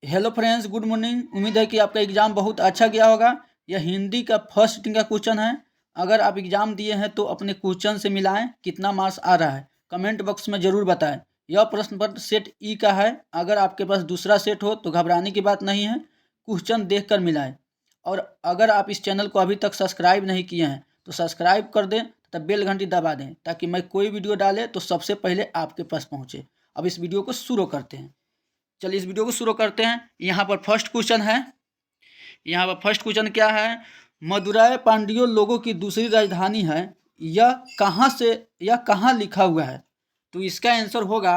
Hello friends, good morning. उम्मीद है कि आपका एग्ज़ाम बहुत अच्छा गया होगा। यह हिंदी का फर्स्ट सिटिंग का क्वेश्चन है। अगर आप एग्ज़ाम दिए हैं तो अपने क्वेश्चन से मिलाएं कितना मार्क्स आ रहा है, कमेंट बॉक्स में ज़रूर बताएं। यह प्रश्न पत्र सेट ई का है। अगर आपके पास दूसरा सेट हो तो घबराने की बात नहीं है, क्वेश्चन देख कर मिलाएं। और अगर आप इस चैनल को अभी तक सब्सक्राइब नहीं किए हैं तो सब्सक्राइब कर दें तथा बेल घंटी दबा दें, ताकि मैं कोई वीडियो डाले तो सबसे पहले आपके पास पहुँचे। अब इस वीडियो को शुरू करते हैं। चलिए इस वीडियो को शुरू करते हैं। यहाँ पर फर्स्ट क्वेश्चन है। यहाँ पर फर्स्ट क्वेश्चन क्या है? मदुरै पांड्यों लोगों की दूसरी राजधानी है। यह कहाँ लिखा हुआ है? तो इसका आंसर होगा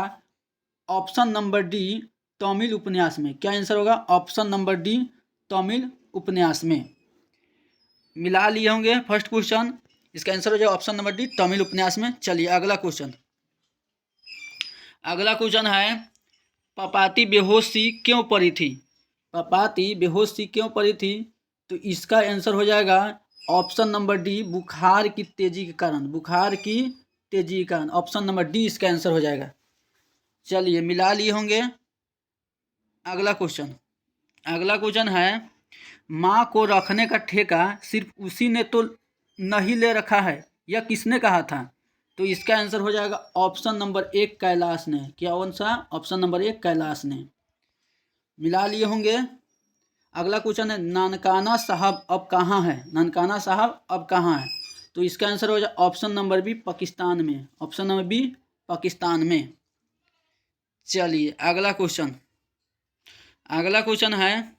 ऑप्शन नंबर डी, तमिल उपन्यास में। क्या आंसर होगा? ऑप्शन नंबर डी, तमिल उपन्यास में। मिला लिए होंगे फर्स्ट क्वेश्चन। इसका आंसर हो जाएगा ऑप्शन नंबर डी, तमिल उपन्यास में। चलिए अगला क्वेश्चन। अगला क्वेश्चन है, पपाती बेहोशी क्यों पड़ी थी? पपाती बेहोशी क्यों पड़ी थी? तो इसका आंसर हो जाएगा ऑप्शन नंबर डी, बुखार की तेजी के कारण। बुखार की तेजी के कारण, ऑप्शन नंबर डी इसका आंसर हो जाएगा। चलिए मिला लिए होंगे। अगला क्वेश्चन। अगला क्वेश्चन है, माँ को रखने का ठेका सिर्फ उसी ने तो नहीं ले रखा है, यह किसने कहा था? तो इसका आंसर हो जाएगा ऑप्शन नंबर एक, कैलाश ने। क्या कौन सा? ऑप्शन नंबर एक, कैलाश ने। मिला लिए होंगे। अगला क्वेश्चन है, ननकाना साहब अब कहाँ है? ननकाना साहब अब कहाँ है? तो इसका आंसर हो जाए ऑप्शन नंबर बी, पाकिस्तान में। ऑप्शन नंबर बी, पाकिस्तान में। चलिए अगला क्वेश्चन। अगला क्वेश्चन है,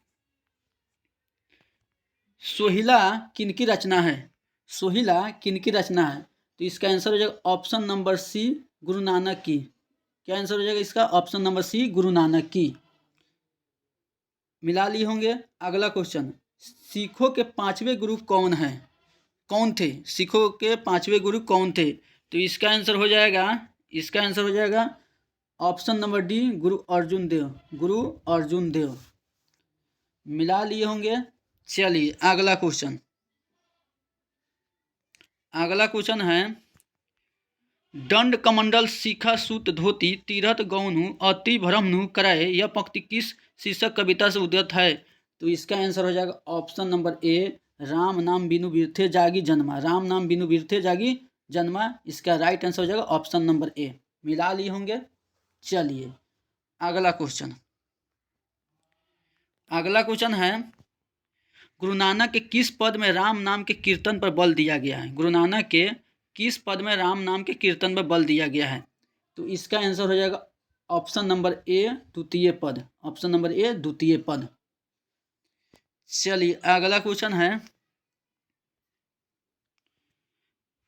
सोहिला किनकी रचना है? सोहिला किनकी रचना है? तो इसका आंसर हो जाएगा ऑप्शन नंबर सी, गुरु नानक की। क्या आंसर हो जाएगा इसका? ऑप्शन नंबर सी, गुरु नानक की। मिला लिए होंगे। अगला क्वेश्चन, सिखों के पांचवें गुरु कौन हैं? कौन थे? सिखों के पांचवें गुरु कौन थे? तो इसका आंसर हो जाएगा, इसका आंसर हो जाएगा ऑप्शन नंबर डी, गुरु अर्जुन देव। गुरु अर्जुन देव। मिला लिए होंगे। चलिए अगला क्वेश्चन। अगला क्वेश्चन है, दंड कमंडल शिखा सूत धोती तीरथ गौनु अति भ्रमनु कराए, यह पंक्ति किस शीर्षक कविता से उद्धृत है? तो इसका आंसर हो जाएगा ऑप्शन नंबर ए, राम नाम बिनु बिरथे जागी जन्मा। राम नाम बिनु बिरथे जागी जन्मा, इसका राइट आंसर हो जाएगा ऑप्शन नंबर ए। मिला लिए होंगे। चलिए अगला क्वेश्चन। अगला क्वेश्चन है, गुरु नानक के किस पद में राम नाम के कीर्तन पर बल दिया गया है? गुरु नानक के किस पद में राम नाम के कीर्तन पर बल दिया गया है? तो इसका आंसर हो जाएगा ऑप्शन नंबर ए, द्वितीय पद। ऑप्शन नंबर ए, द्वितीय पद। चलिए अगला क्वेश्चन है,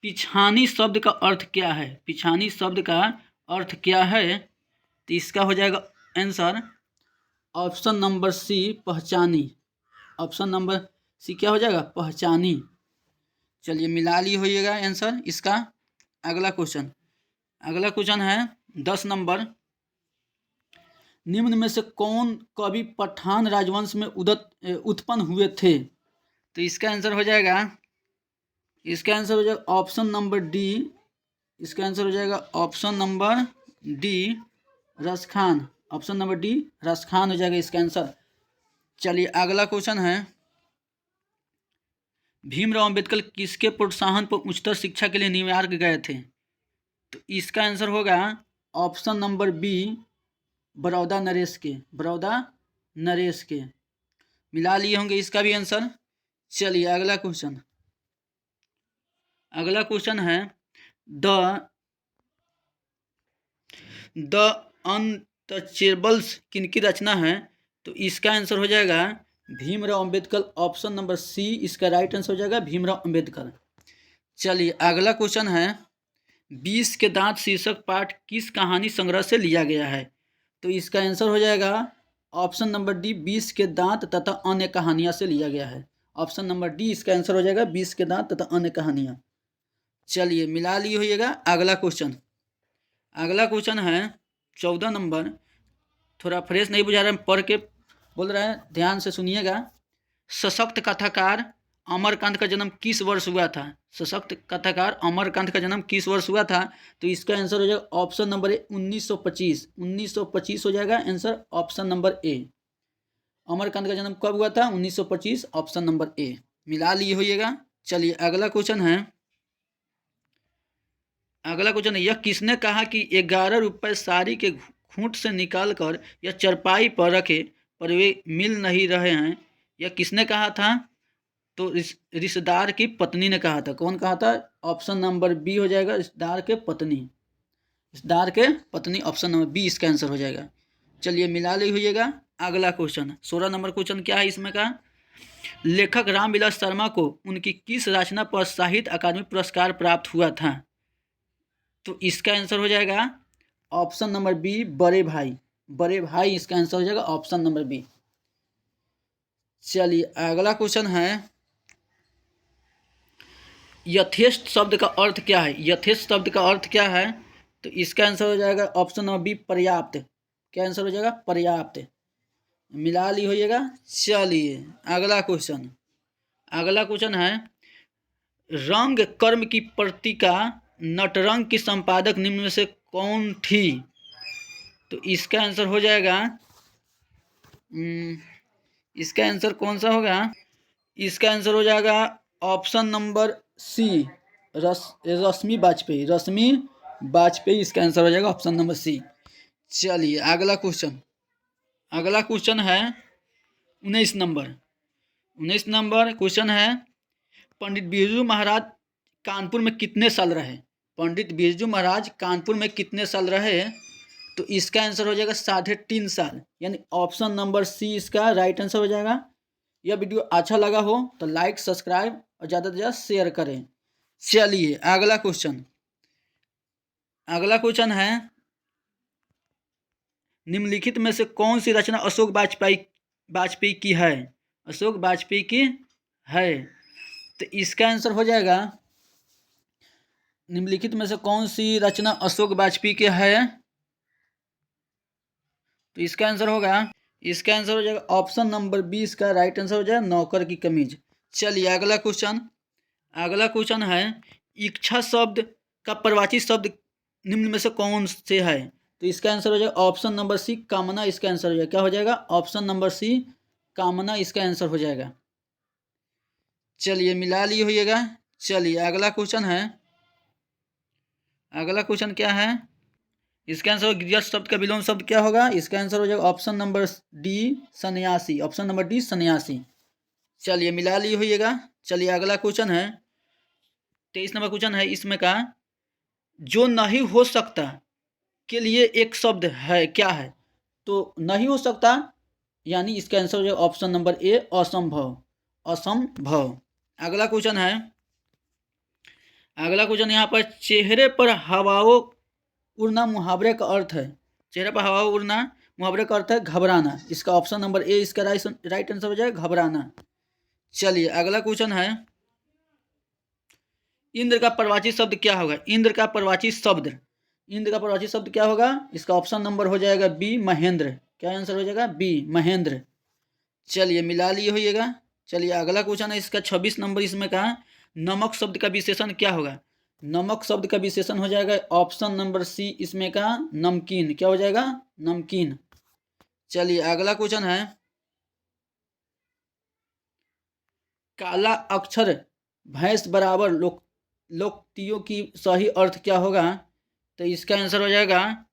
पिछानी शब्द का अर्थ क्या है? पिछानी शब्द का अर्थ क्या है? तो इसका हो जाएगा आंसर ऑप्शन नंबर सी, पहचानी। ऑप्शन नंबर सी क्या हो जाएगा? पहचानी। चलिए मिला ली होइएगा आंसर इसका। अगला क्वेश्चन। अगला क्वेश्चन है 10 नंबर, निम्न में से कौन कवि पठान राजवंश में उत्पन्न हुए थे? तो इसका आंसर हो जाएगा, इसका आंसर हो जाएगा ऑप्शन नंबर डी। इसका आंसर हो जाएगा option number D, Raskhan. Option number D, Raskhan हो जाएगा इसका आंसर। चलिए अगला क्वेश्चन है, भीमराव अंबेडकर किसके प्रोत्साहन पर उच्चतर शिक्षा के लिए न्यूयॉर्क गए थे? तो इसका आंसर होगा ऑप्शन नंबर बी, बड़ौदा नरेश के। बड़ौदा नरेश के। मिला लिए होंगे इसका भी आंसर। चलिए अगला क्वेश्चन। अगला क्वेश्चन है, द अनटचेबल्स किनकी रचना है? तो इसका आंसर हो जाएगा Bhimrao Ambedkar. Option number C इसका राइट आंसर हो जाएगा, भीमराव अंबेडकर। चलिए अगला क्वेश्चन है, 20 के दांत शीर्षक पाठ किस कहानी संग्रह से लिया गया है? तो इसका आंसर हो जाएगा ऑप्शन नंबर डी, 20 के दांत तथा अन्य कहानियां से लिया गया है। ऑप्शन नंबर डी इसका आंसर हो जाएगा, 20 के दांत तथा अन्य कहानियां। चलिए मिला ली होइएगा। अगला क्वेश्चन। अगला क्वेश्चन है 14 नंबर, थोड़ा फ्रेश नहीं बुझा रहा है, पढ़ के बोल रहा है, ध्यान से सुनिएगा। सशक्त कथाकार अमरकांत का जन्म किस वर्ष हुआ था? सशक्त कथाकार अमरकांत का जन्म किस वर्ष हुआ था? तो इसका आंसर हो जाएगा ऑप्शन नंबर ए, 1925। 1925 हो जाएगा आंसर, ऑप्शन नंबर ए। अमरकांत का जन्म कब हुआ था? 1925, ऑप्शन नंबर ए। मिला लिए होइएगा। चलिए अगला क्वेश्चन है, यह किसने कहा कि 11 रुपए साड़ी के खूंट से निकाल कर या चरपाई पर रखे पर वे मिल नहीं रहे हैं? यह किसने कहा था? तो रिश्तेदार की पत्नी ने कहा था। कौन कहा था? ऑप्शन नंबर बी हो जाएगा, रिश्तेदार के पत्नी। रिश्तेदार के पत्नी, ऑप्शन नंबर बी इसका आंसर हो जाएगा। चलिए मिला ली होइएगा। अगला क्वेश्चन 16 नंबर क्वेश्चन क्या है इसमें का? लेखक रामविलास शर्मा को उनकी किस रचना पर साहित्य अकादमी पुरस्कार प्राप्त हुआ था? तो इसका आंसर हो जाएगा ऑप्शन नंबर बी, बड़े भाई। बड़े भाई इसका आंसर हो जाएगा, ऑप्शन नंबर बी। चलिए अगला क्वेश्चन है, यथेष्ट शब्द का अर्थ क्या है? यथेष्ट शब्द का अर्थ क्या है? तो इसका आंसर हो जाएगा ऑप्शन नंबर बी, पर्याप्त। क्या आंसर हो जाएगा? पर्याप्त। मिला ली होइएगा। चलिए अगला क्वेश्चन है, रंग कर्म की पत्रिका नटरंग की संपादक निम्न में से कौन थी? तो इसका आंसर हो जाएगा, इसका आंसर कौन सा होगा? इसका आंसर हो जाएगा ऑप्शन नंबर सी, रश्मि वाजपेयी। रश्मि वाजपेयी इसका आंसर हो जाएगा, ऑप्शन नंबर सी। चलिए अगला क्वेश्चन है 19 नंबर क्वेश्चन है, पंडित बिरजू महाराज कानपुर में कितने साल रहे? पंडित बिरजू महाराज कानपुर में कितने साल रहे? तो इसका आंसर हो जाएगा 3.5 साल, यानी ऑप्शन नंबर सी इसका राइट आंसर हो जाएगा। यह वीडियो अच्छा लगा हो तो लाइक, सब्सक्राइब और ज़्यादा से ज़्यादा शेयर करें। चलिए अगला क्वेश्चन है, निम्नलिखित में से कौन सी रचना अशोक वाजपेयी की है? अशोक वाजपेयी की है। तो इसका आंसर हो जाएगा, निम्नलिखित में से कौन सी रचना अशोक वाजपेयी की है? तो इसका आंसर हो जाएगा ऑप्शन नंबर बी इसका राइट आंसर हो जाएगा, नौकर की कमीज। चलिए अगला क्वेश्चन है, इच्छा शब्द का प्रवाची शब्द निम्न में से कौन से है? तो इसका आंसर हो जाएगा ऑप्शन नंबर सी, कामना इसका आंसर हो जाएगा। क्या हो जाएगा? ऑप्शन नंबर सी, कामना इसका आंसर हो जाएगा। चलिए मिला लिए होइएगा। चलिए अगला क्वेश्चन क्या है? इसका आंसर गृहस्थ शब्द का विलोम शब्द क्या होगा? इसका आंसर हो जाएगा ऑप्शन नंबर डी, सन्यासी। ऑप्शन नंबर डी, सन्यासी। चलिए मिला लिए होइएगा। चलिए अगला क्वेश्चन है 23 नंबर क्वेश्चन है इसमें का, जो नहीं हो सकता के लिए एक शब्द है, क्या है? तो नहीं हो सकता यानी इसका आंसर हो जाएगा ऑप्शन नंबर ए, असंभव। अगला क्वेश्चन यहाँ पर, चेहरे पर हवाओं उड़ना मुहावरे का अर्थ है। चेहरे पर हवा उड़ना मुहावरे का अर्थ है घबराना। इसका ऑप्शन नंबर ए इसका राइट आंसर हो जाएगा, घबराना। चलिए अगला क्वेश्चन है, इंद्र का प्रवाची शब्द क्या होगा? इंद्र का प्रवाची शब्द क्या होगा? इसका ऑप्शन नंबर हो जाएगा बी, महेंद्र। क्या आंसर हो जाएगा? बी, महेंद्र। चलिए मिला लिए होइएगा। चलिए अगला क्वेश्चन है इसका 26 नंबर, इसमें कहा नमक शब्द का विशेषण क्या होगा? नमक शब्द का विशेषण हो जाएगा ऑप्शन नंबर सी इसमें का, नमकीन। क्या हो जाएगा? नमकीन। चलिए अगला क्वेश्चन है, काला अक्षर भैंस बराबर लोकोक्तियों की सही अर्थ क्या होगा? तो इसका आंसर हो जाएगा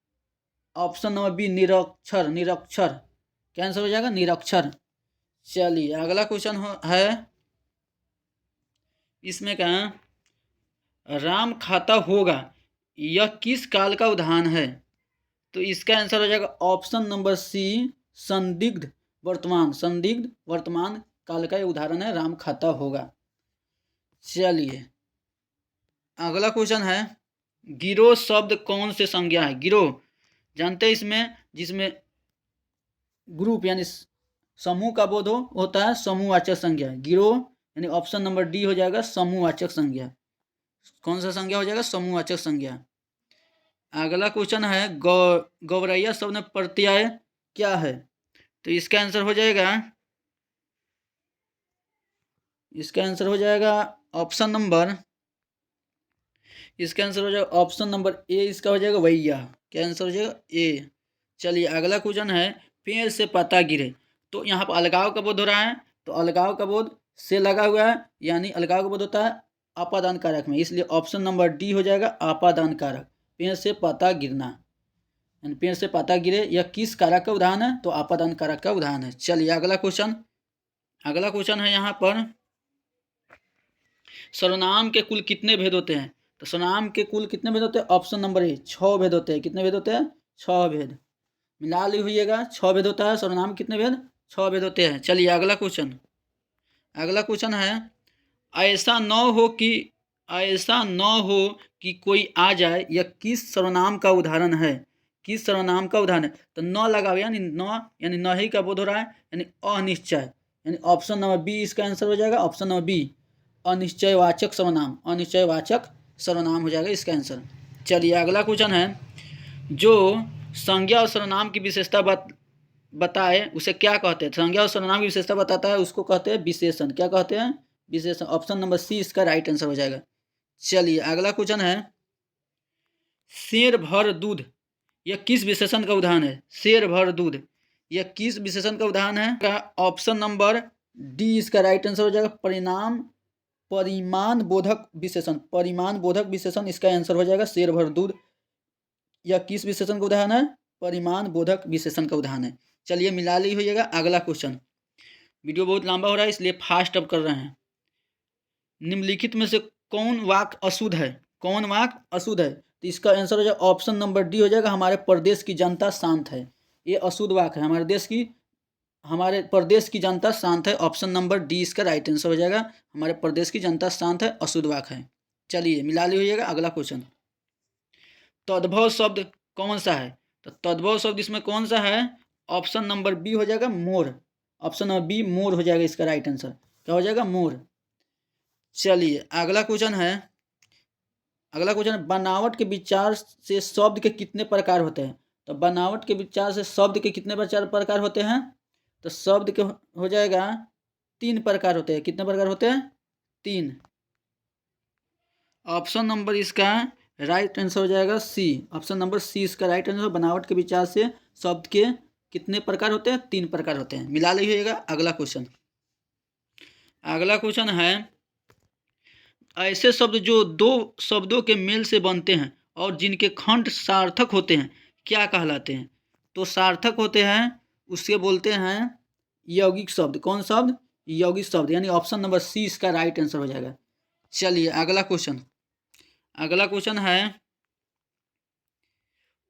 ऑप्शन नंबर बी, निरक्षर। क्या आंसर हो जाएगा? निरक्षर। चलिए अगला क्वेश्चन है इसमें का, राम खाता होगा यह किस काल का उदाहरण है? तो इसका आंसर हो जाएगा ऑप्शन नंबर सी, संदिग्ध वर्तमान काल का उदाहरण है, राम खाता होगा। चलिए अगला क्वेश्चन है, गिरोह शब्द कौन से संज्ञा है? गिरोह जानते हैं इसमें जिसमें ग्रुप यानी समूह का बोध होता है, समूहवाचक संज्ञा। गिरोह यानी ऑप्शन नंबर डी हो जाएगा, समूहवाचक संज्ञा। कौन सा संज्ञा हो जाएगा? समूहवाचक संज्ञा। अगला क्वेश्चन है, गौरैया शब्द में प्रत्यय क्या है? तो इसका आंसर हो जाएगा ऑप्शन नंबर ए इसका हो जाएगा, वैया। क्या आंसर हो जाएगा? ए। चलिए अगला क्वेश्चन है, पेड़ से पत्ता गिरे तो यहाँ पर अलगाव का बोध हो रहा है, तो अलगाव का बोध से लगा हुआ है, यानी अलगाव का बोध होता है आपादान कारक में, इसलिए ऑप्शन नंबर डी हो जाएगा आपादान कारक। पेड़ से पत्ता गिरना, यानी पेड़ से पत्ता गिरे, यह किस कारक का उदाहरण है? तो आपादान कारक का उदाहरण है। चलिए अगला क्वेश्चन है यहाँ पर, सर्वनाम के कुल कितने भेद होते हैं? तो सर्वनाम के कुल कितने भेद होते हैं? ऑप्शन नंबर ए 6 भेद होते हैं। कितने भेद होते हैं? 6 भेद। मिला ली हुईएगा, 6 भेद होता है सर्वनाम, कितने भेद? 6 भेद होते हैं। चलिए अगला क्वेश्चन है, ऐसा न हो कि कोई आ जाए, यह किस सर्वनाम का उदाहरण है? किस सर्वनाम का उदाहरण है? तो न लगाओ, यानी यानी नहीं का बोध हो रहा है, यानी अनिश्चय, यानी ऑप्शन नंबर बी इसका आंसर हो जाएगा। ऑप्शन नंबर बी अनिश्चयवाचक सर्वनाम हो जाएगा इसका आंसर। चलिए अगला क्वेश्चन है, जो संज्ञा और सर्वनाम की विशेषता बताए उसे क्या कहते हैं? संज्ञा और सर्वनाम की विशेषता बताता है उसको कहते हैं विशेषण। क्या कहते हैं? विशेषण। ऑप्शन नंबर सी इसका राइट आंसर हो जाएगा। चलिए अगला क्वेश्चन है, शेर भर दूध, यह किस विशेषण का उदाहरण है? शेर भर दूध, यह किस विशेषण का उदाहरण है? ऑप्शन नंबर डी इसका राइट आंसर हो जाएगा। परिमाण बोधक विशेषण इसका आंसर हो जाएगा। शेर भर दूध, यह किस विशेषण का उदाहरण है? परिमाण बोधक विशेषण का उदाहरण है। चलिए मिला ली होइएगा। अगला क्वेश्चन, वीडियो बहुत लंबा हो रहा है इसलिए फास्ट अब कर रहे हैं। निम्नलिखित में से कौन वाक्य अशुद्ध है? कौन वाक्य अशुद्ध है? तो इसका आंसर हो जाएगा ऑप्शन नंबर डी हो जाएगा, हमारे प्रदेश की जनता शांत है। ये अशुद्ध वाक्य है, हमारे प्रदेश की जनता शांत है। ऑप्शन नंबर डी इसका राइट आंसर हो जाएगा, हमारे प्रदेश की जनता शांत है, अशुद्ध वाक्य है। चलिए मिला ली होइएगा। अगला क्वेश्चन, तद्भव शब्द कौन सा है? तो तद्भव शब्द इसमें कौन सा है? ऑप्शन नंबर बी हो जाएगा मोर। ऑप्शन नंबर बी मोर हो जाएगा इसका राइट आंसर। क्या हो जाएगा? मोर। चलिए अगला क्वेश्चन है, बनावट के विचार से शब्द के कितने प्रकार होते हैं? तो बनावट के विचार से शब्द के कितने प्रकार होते हैं? तो शब्द के हो जाएगा 3 प्रकार होते हैं। कितने प्रकार होते हैं? 3। ऑप्शन नंबर इसका राइट आंसर हो जाएगा सी। ऑप्शन नंबर सी इसका राइट आंसर। बनावट के विचार से शब्द के कितने प्रकार होते हैं? 3 प्रकार होते हैं। मिला लीजिएगा। अगला क्वेश्चन है, ऐसे शब्द जो 2 शब्दों के मेल से बनते हैं और जिनके खंड सार्थक होते हैं क्या कहलाते हैं? तो सार्थक होते हैं उसके बोलते हैं यौगिक शब्द। कौन शब्द? यौगिक शब्द, यानी ऑप्शन नंबर सी इसका राइट आंसर हो जाएगा। चलिए अगला क्वेश्चन है,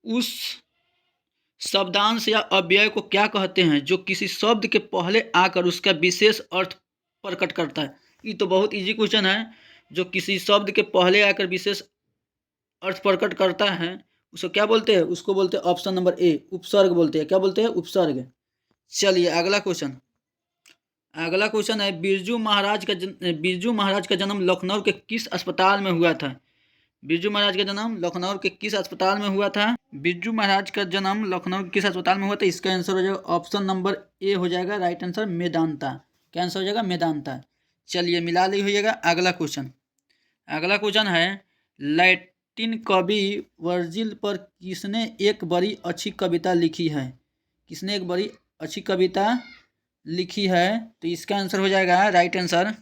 उस शब्दांश या अव्यय को क्या कहते हैं जो किसी शब्द के पहले आकर उसका विशेष अर्थ प्रकट करता है? ये तो बहुत इजी क्वेश्चन है। जो किसी शब्द के पहले आकर विशेष अर्थ प्रकट करता है उसको क्या बोलते हैं? उसको बोलते हैं ऑप्शन नंबर ए उपसर्ग बोलते हैं। क्या बोलते हैं? उपसर्ग। चलिए अगला क्वेश्चन है, बिरजू महाराज का जन्म लखनऊ के किस अस्पताल में हुआ था? बिरजू महाराज का जन्म लखनऊ के किस अस्पताल में हुआ था? बिरजू महाराज का जन्म लखनऊ के किस अस्पताल में हुआ था? इसका आंसर हो जाएगा ऑप्शन नंबर ए हो जाएगा राइट आंसर, मेदांता। क्या आंसर हो जाएगा? मेदांता। चलिए मिला ली होइएगा। अगला क्वेश्चन है, लैटिन कवि वर्जिल पर किसने एक बड़ी अच्छी कविता लिखी है? किसने एक बड़ी अच्छी कविता लिखी है? तो इसका आंसर हो जाएगा राइट आंसर,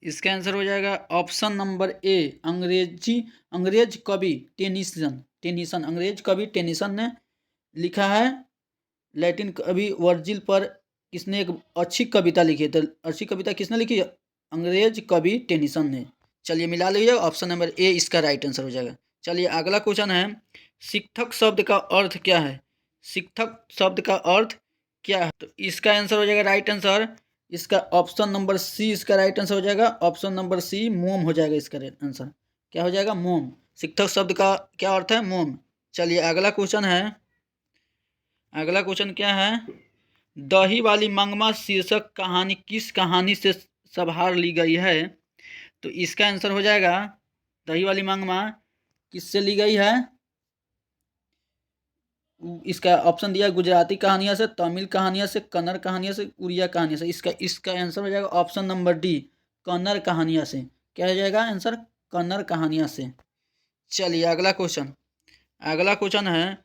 इसका आंसर हो जाएगा ऑप्शन नंबर ए अंग्रेज कवि टेनिसन ने लिखा है। लैटिन कवि वर्जिल पर किसने एक अच्छी कविता लिखी है? तो अच्छी कविता किसने लिखी है? अंग्रेज कवि टेनिसन ने। चलिए मिला लीजिए। ऑप्शन नंबर ए इसका राइट आंसर हो जाएगा। चलिए अगला क्वेश्चन है, शिक्षक शब्द का अर्थ क्या है? शिक्षक शब्द का अर्थ क्या है? तो इसका आंसर हो जाएगा राइट आंसर, इसका ऑप्शन नंबर सी इसका राइट आंसर हो जाएगा। ऑप्शन नंबर सी मोम हो जाएगा इसका आंसर। क्या हो जाएगा? मोम। शिक्षक शब्द का क्या अर्थ है? मोम। चलिए अगला क्वेश्चन क्या है, दही वाली मंगमा शीर्षक कहानी किस कहानी से संभार ली गई है? तो इसका आंसर हो जाएगा, दही वाली मंगमा किससे ली गई है? इसका ऑप्शन दिया गुजराती कहानियां से, तमिल कहानियां से, कन्नड़ कहानियां से, उड़िया कहानियां से। इसका आंसर हो जाएगा ऑप्शन नंबर डी कन्नड़ कहानियां से। क्या हो जाएगा आंसर? कन्नड़ कहानियां से। चलिए अगला क्वेश्चन है,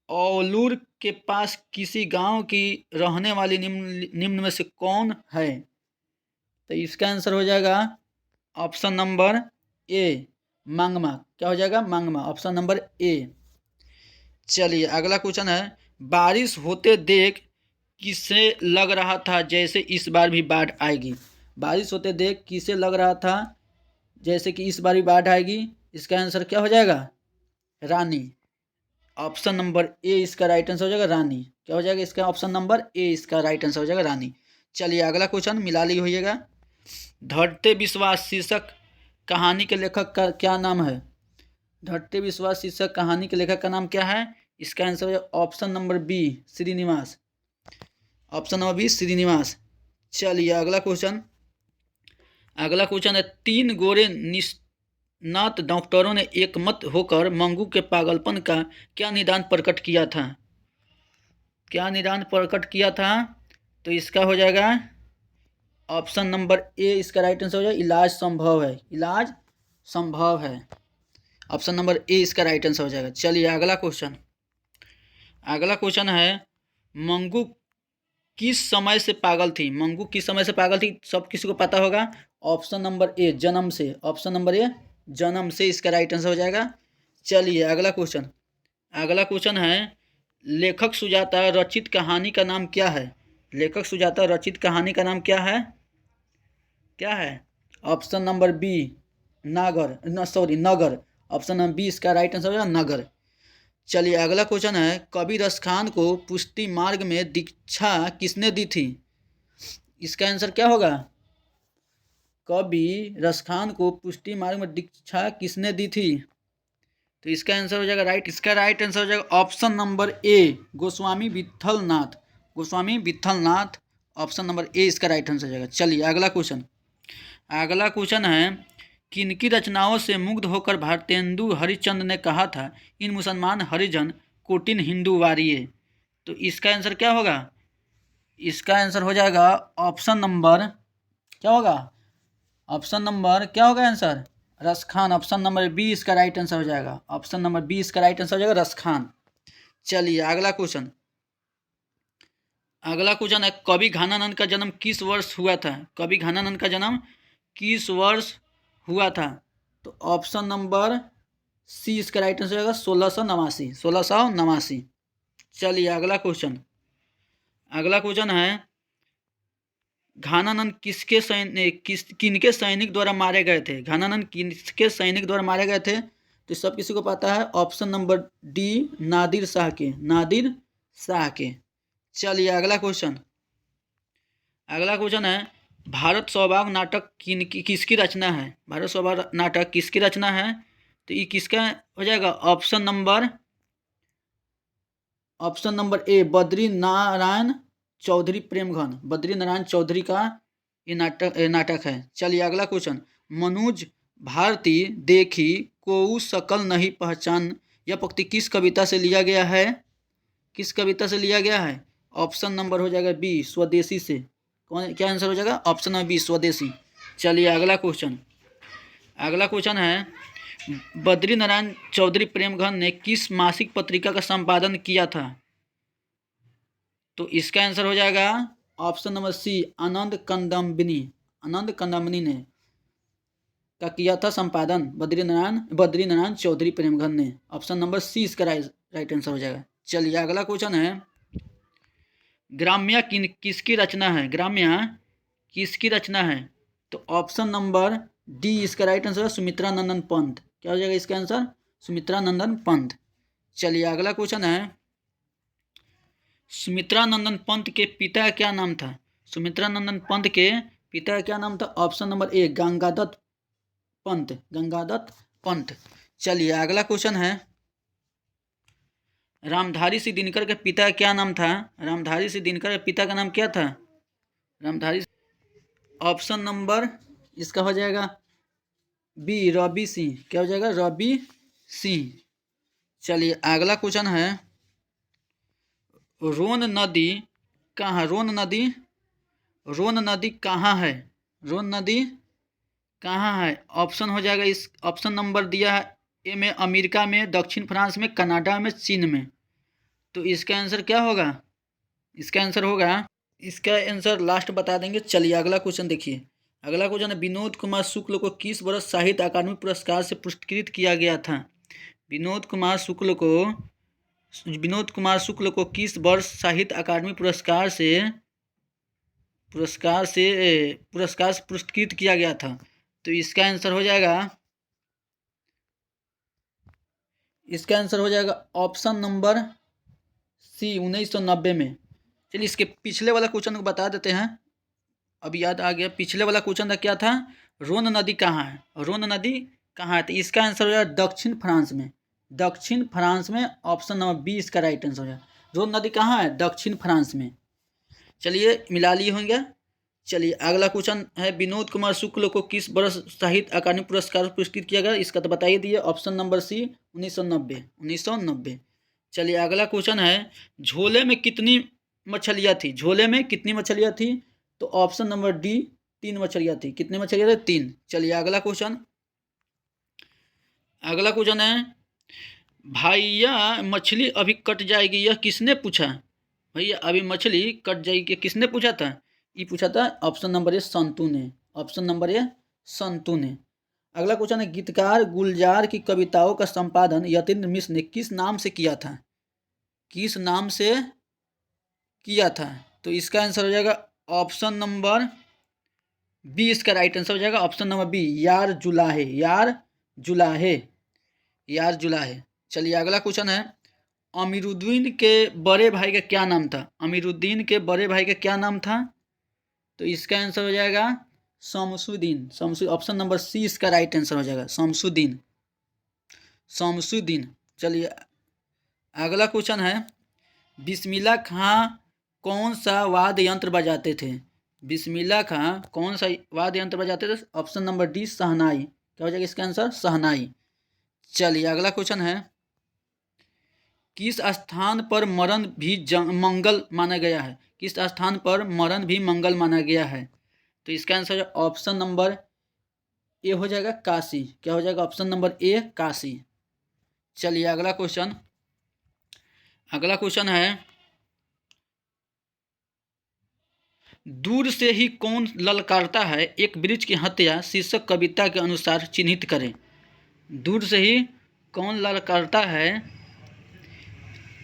औलूर के पास किसी गांव की रहने वाली निम्न में से कौन है? तो इसका आंसर हो जाएगा ऑप्शन नंबर ए, मांगमा। क्या हो जाएगा? मांगमा, ऑप्शन नंबर ए। चलिए अगला क्वेश्चन है, बारिश होते देख किसे लग रहा था जैसे इस बार भी बाढ़ आएगी? बारिश होते देख किसे लग रहा था जैसे कि इस बार भी बाढ़ आएगी? इसका आंसर क्या हो जाएगा? रानी, ऑप्शन नंबर ए इसका राइट आंसर हो जाएगा, रानी। क्या हो जाएगा इसका? ऑप्शन नंबर ए इसका राइट आंसर हो जाएगा, रानी। चलिए अगला क्वेश्चन मिला ली होइएगा। धरते विश्वास शीर्षक कहानी के लेखक का क्या नाम है? धरते विश्वास शीर्षक कहानी के लेखक का नाम क्या है? इसका आंसर हो जाएगा option number B, Srinivas, option number B, Srinivas. चलिए अगला क्वेश्चन है, तीन गोरे निष्णात डॉक्टरों ने एकमत होकर मंगू के पागलपन का क्या निदान प्रकट किया था? क्या निदान प्रकट किया था? तो इसका हो जाएगा ऑप्शन नंबर ए इसका राइट आंसर हो जाएगा, इलाज संभव है, इलाज संभव है, ऑप्शन नंबर ए इसका राइट आंसर हो जाएगा। चलिए अगला क्वेश्चन है, मंगू किस समय से पागल थी? मंगू किस समय से पागल थी? सब किसी को पता होगा, ऑप्शन नंबर ए, जन्म से, ऑप्शन नंबर ए, जन्म से इसका राइट आंसर हो जाएगा। चलिए अगला क्वेश्चन है, लेखक सुजाता रचित कहानी का नाम क्या है? लेखक सुजाता रचित कहानी का नाम क्या है? क्या है? ऑप्शन नंबर बी, नगर, ऑप्शन नंबर बी इसका राइट आंसर हो जाएगा, नगर। चलिए अगला क्वेश्चन है, कवि रसखान को पुष्टि मार्ग में दीक्षा किसने दी थी? इसका आंसर क्या होगा? कवि रसखान को पुष्टि मार्ग में दीक्षा किसने दी थी? तो इसका आंसर हो जाएगा इसका राइट आंसर हो जाएगा ऑप्शन नंबर ए, गोस्वामी विट्ठलनाथ, ऑप्शन नंबर ए इसका राइट आंसर हो जाएगा। चलिए अगला क्वेश्चन है, किनकी रचनाओं से मुग्ध होकर भारतेंदु हरिश्चंद्र ने कहा था, इन मुसलमान हरिजन कोटिन हिंदू वारिये? तो इसका आंसर क्या होगा? इसका आंसर हो जाएगा ऑप्शन नंबर क्या होगा? ऑप्शन नंबर क्या होगा answer? Raskhan, option number B इसका राइट आंसर हो जाएगा, ऑप्शन नंबर बी इसका राइट आंसर हो जाएगा, रसखान। चलिए अगला क्वेश्चन है, कवि घनानंद का जन्म किस वर्ष हुआ था? कवि घनानंद का जन्म किस वर्ष हुआ था? तो ऑप्शन नंबर सी इसका राइट आंसर होगा, 1689। चलिए अगला क्वेश्चन है, घनानंद किनके सैनिक द्वारा मारे गए थे? घनानंद किसके सैनिक द्वारा मारे गए थे? तो सब किसी को पता है, option number D, Nadir Shah के। चलिए अगला क्वेश्चन है, भारत सौभाग्य नाटक किसकी रचना है? भारत सौभाग्य नाटक किसकी रचना है? तो ये किसका हो जाएगा? Option number A, Badri Narayan Chaudhary Premghan, Badri Narayan Chaudhary का ये नाटक है। चलिए अगला क्वेश्चन, मनोज भारती देखी कोऊ सकल नहीं पहचान, यह पंक्ति किस कविता से लिया गया है? किस कविता से लिया गया है? ऑप्शन नंबर हो जाएगा बी, स्वदेशी से। क्या आंसर हो जाएगा? ऑप्शन नंबर बी, स्वदेशी। चलिए अगला क्वेश्चन है, बद्री नारायण चौधरी प्रेमघन ने किस मासिक पत्रिका का संपादन किया था? तो इसका आंसर हो जाएगा ऑप्शन नंबर सी, आनंद कंदम्बिनी ने का किया था संपादन, बद्री नारायण चौधरी प्रेमघन ने, ऑप्शन नंबर सी इसका राइट आंसर हो जाएगा। चलिए अगला क्वेश्चन है, ग्राम्या किसकी रचना है? ग्राम्या किसकी रचना है? तो ऑप्शन नंबर डी इसका राइट आंसर है, सुमित्रा नंदन पंत। क्या हो जाएगा इसका आंसर? सुमित्रा नंदन पंत। चलिए अगला क्वेश्चन है, सुमित्रा नंदन पंत के पिता का क्या नाम था? सुमित्रा नंदन पंत के पिता का क्या नाम था? ऑप्शन नंबर ए, गंगादत्त पंत। चलिए अगला क्वेश्चन है, रामधारी सिंह दिनकर के पिता का क्या नाम था? रामधारी सिंह दिनकर के पिता का नाम क्या था? ऑप्शन नंबर इसका हो जाएगा बी, रवि सिंह। क्या हो जाएगा? रवि सिंह। चलिए अगला क्वेश्चन है, रोन नदी कहाँ है? रोन नदी कहाँ है? ऑप्शन हो जाएगा, इस ऑप्शन नंबर दिया है ए में अमेरिका में, दक्षिण फ्रांस में, कनाडा में, चीन में। तो इसका आंसर क्या होगा? इसका आंसर होगा, इसका आंसर लास्ट बता देंगे। चलिए अगला क्वेश्चन देखिए। अगला क्वेश्चन है, विनोद कुमार शुक्ल को किस वर्ष साहित्य अकादमी पुरस्कार से पुरस्कृत किया गया था? विनोद कुमार शुक्ल को किस वर्ष साहित्य अकादमी पुरस्कार से पुरस्कृत किया गया था? तो इसका आंसर हो जाएगा, ऑप्शन नंबर सी, 1990 में। चलिए इसके पिछले वाला क्वेश्चन को बता देते हैं। अभी याद आ गया, पिछले वाला क्वेश्चन था क्या था? रोन नदी कहाँ है? रोन नदी कहाँ है? तो इसका आंसर हो जाएगा दक्षिण फ्रांस में। दक्षिण फ्रांस में, ऑप्शन नंबर बी इसका राइट आंसर हो जाएगा। रोन नदी कहाँ है? दक्षिण फ्रांस में। चलिए मिला लिए होंगे। चलिए अगला क्वेश्चन है, विनोद कुमार शुक्ल को किस वर्ष साहित्य अकादमी पुरस्कार पुरस्कृत किया गया? इसका तो बताइए दिए, ऑप्शन नंबर सी, 1990। चलिए अगला क्वेश्चन है, झोले में कितनी मछलियाँ थी? झोले में कितनी मछलियाँ थी? तो ऑप्शन नंबर डी, 3 मछलियाँ थी। कितनी मछलियाँ थी? 3। चलिए अगला क्वेश्चन है, भैया मछली अभी कट जाएगी, यह किसने पूछा? भैया अभी मछली कट जाएगी, किसने पूछा था? ये पूछा था ऑप्शन नंबर ए, संतू ने। ऑप्शन नंबर ए, संतू ने। अगला क्वेश्चन है, गीतकार गुलजार की कविताओं का संपादन यतीन्द्र मिश्र ने किस नाम से किया था? किस नाम से किया था? तो इसका आंसर हो जाएगा ऑप्शन नंबर बी, इसका राइट आंसर हो जाएगा ऑप्शन नंबर बी, यार जुलाहे। यार जुलाहे। चलिए अगला क्वेश्चन है, अमीरुद्दीन के बड़े भाई का क्या नाम था? अमीरुद्दीन के बड़े भाई का क्या नाम था? तो इसका आंसर हो जाएगा शमसुद्दीन। ऑप्शन नंबर सी इसका राइट आंसर हो जाएगा, शमसुद्दीन। चलिए अगला क्वेश्चन है, बिस्मिल्लाह खां कौन सा वाद्य यंत्र बजाते थे? बिस्मिल्लाह खां कौन सा वाद्य यंत्र बजाते थे? ऑप्शन नंबर डी, शहनाई। क्या हो जाएगा इसका आंसर? शहनाई। चलिए अगला क्वेश्चन है, किस स्थान पर मरण भी मंगल माना गया है? किस स्थान पर मरण भी मंगल माना गया है? तो इसका आंसर ऑप्शन नंबर ए हो जाएगा, काशी। क्या हो जाएगा? ऑप्शन नंबर ए, काशी। चलिए अगला क्वेश्चन है, दूर से ही कौन ललकारता है, एक वृक्ष की हत्या शीर्षक कविता के अनुसार चिन्हित करें। दूर से ही कौन ललकारता है,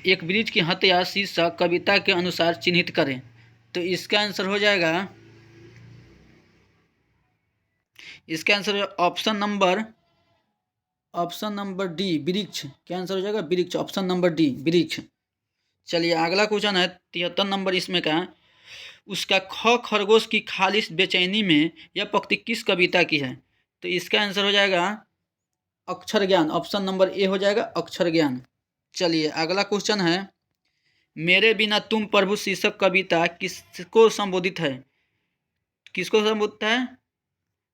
एक वृक्ष की हत्या शीर्षक कविता के अनुसार चिन्हित करें। तो इसका आंसर हो जाएगा, ऑप्शन नंबर डी, वृक्ष। क्या आंसर हो जाएगा? वृक्ष। ऑप्शन नंबर डी, वृक्ष। चलिए अगला क्वेश्चन है, 73 नंबर इसमें का, उसका खरगोश की खालिश बेचैनी में यह पंक्ति किस कविता की है? तो इसका आंसर हो जाएगा अक्षर ज्ञान। ऑप्शन नंबर ए हो जाएगा, अक्षर ज्ञान। चलिए अगला क्वेश्चन है, मेरे बिना तुम प्रभु शीर्षक कविता किसको संबोधित है?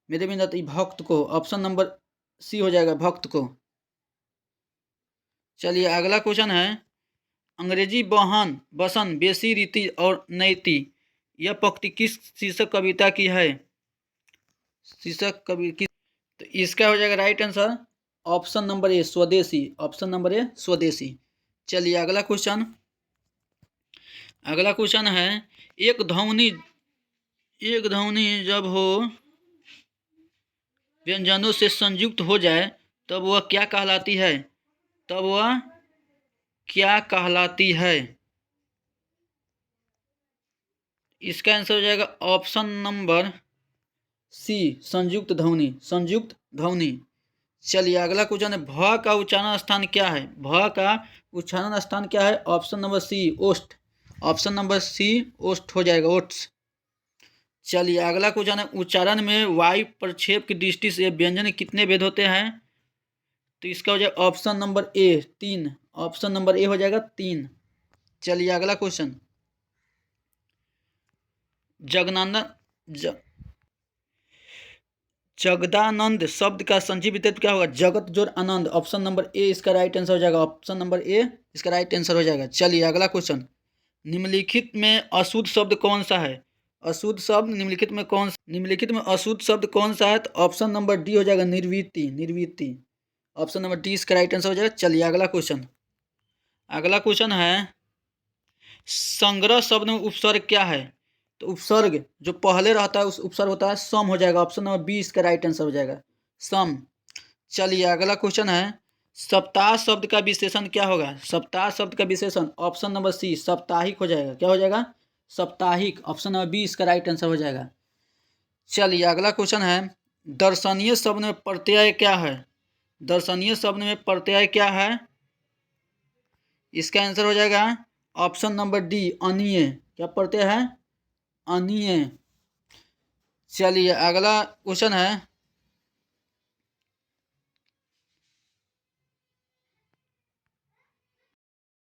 मेरे बिना तो भक्त को। ऑप्शन नंबर सी हो जाएगा, भक्त को। चलिए अगला क्वेश्चन है, अंग्रेजी बसन बेसी रीति और नैति, यह पंक्ति किस शीर्षक कविता की है? तो इसका हो जाएगा right answer option number A, स्वदेशी। ऑप्शन नंबर ए, स्वदेशी। चलिए अगला क्वेश्चन है, एक ध्वनि जब हो व्यंजनों से संयुक्त हो जाए तब वह क्या कहलाती है? इसका आंसर हो जाएगा ऑप्शन नंबर सी, संयुक्त ध्वनि। चलिए अगला क्वेश्चन है, भ का उच्चारण स्थान क्या है? भ का उच्चारण स्थान क्या है? ऑप्शन नंबर सी, ओष्ठ। ऑप्शन नंबर सी, ओष्ठ हो जाएगा, ओट्स। चलिए अगला क्वेश्चन है, उच्चारण में वायु प्रक्षेप की दृष्टि से व्यंजन कितने भेद होते हैं? तो इसका हो जाएगा ऑप्शन नंबर ए, 3। ऑप्शन नंबर ए हो जाएगा 3। चलिए अगला क्वेश्चन, जगदानंद शब्द का संक्षिप्त विशेषण क्या होगा? जगत जोड़ आनंद। ऑप्शन नंबर ए इसका राइट आंसर हो जाएगा, ऑप्शन नंबर ए इसका राइट आंसर हो जाएगा। चलिए अगला क्वेश्चन, निम्नलिखित में अशुद्ध शब्द कौन सा है? निम्नलिखित में अशुद्ध शब्द कौन सा है? तो ऑप्शन नंबर डी हो जाएगा, निर्वृत्ति। ऑप्शन नंबर डी इसका राइट आंसर हो जाएगा। चलिए अगला क्वेश्चन है, संग्रह शब्द में उपसर्ग क्या है? तो उपसर्ग जो पहले रहता है उस उपसर्ग होता है सम हो जाएगा। ऑप्शन नंबर बी इसका राइट आंसर हो जाएगा, सम। चलिए अगला क्वेश्चन है, सप्ताह शब्द का विशेषण क्या होगा? सप्ताह शब्द का विशेषण ऑप्शन नंबर सी साप्ताहिक हो जाएगा। क्या हो जाएगा? साप्ताहिक। ऑप्शन नंबर बी इसका राइट आंसर हो जाएगा। चलिए अगला क्वेश्चन है, दर्शनीय शब्द में प्रत्यय क्या है? दर्शनीय शब्द में प्रत्यय क्या है? इसका आंसर हो जाएगा ऑप्शन नंबर डी अनीय। क्या प्रत्यय है? अनीय। चलिए अगला क्वेश्चन है,